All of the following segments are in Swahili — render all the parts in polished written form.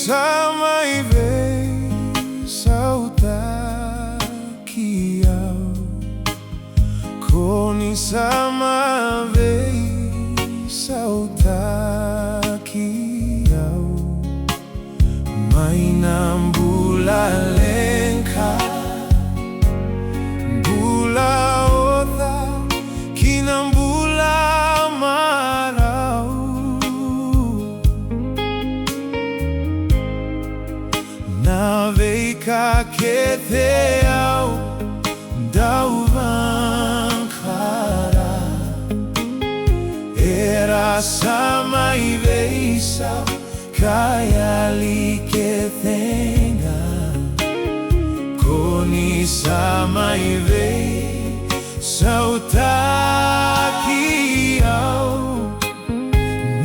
sama ive sautakiau, koni sama ve sautakiau, mainam bula lengka bula otha kinam bula marau, na veika keteau dauvankara, era sama iveisau kaya likethenga, koni sama ive sautakiau,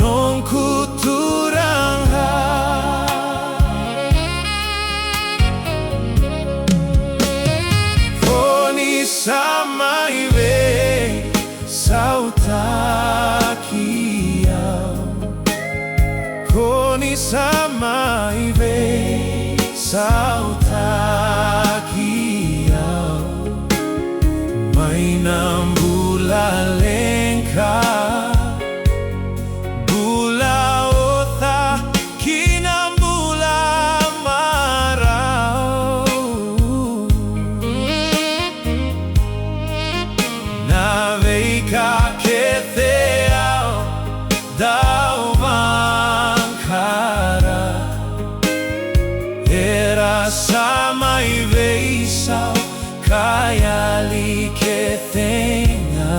non kuturanga, koni sama ive sautakiau, koni sama ive sautakiau, mainam bula lengka bula otha kinam bula marau, na veika keteau dauvankara, era sama ive sau kaya likethenga,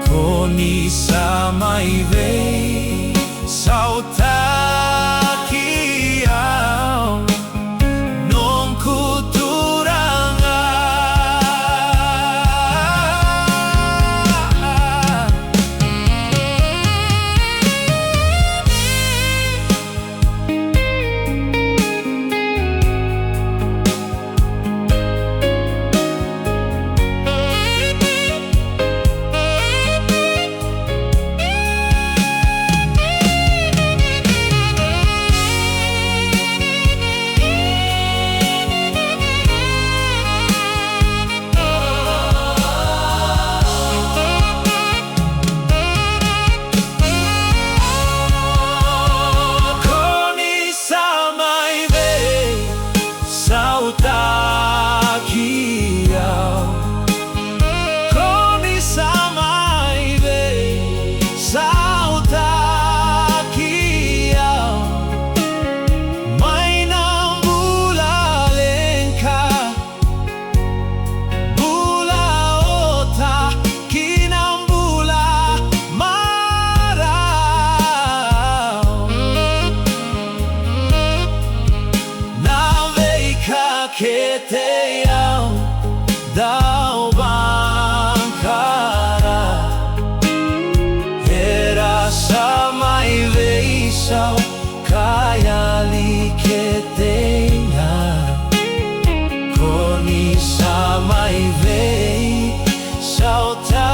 koni sama ive sautakiau, non kuturanga, keteau dauvankara, era sama ive sau kaya likethenga, koni sama ive sauta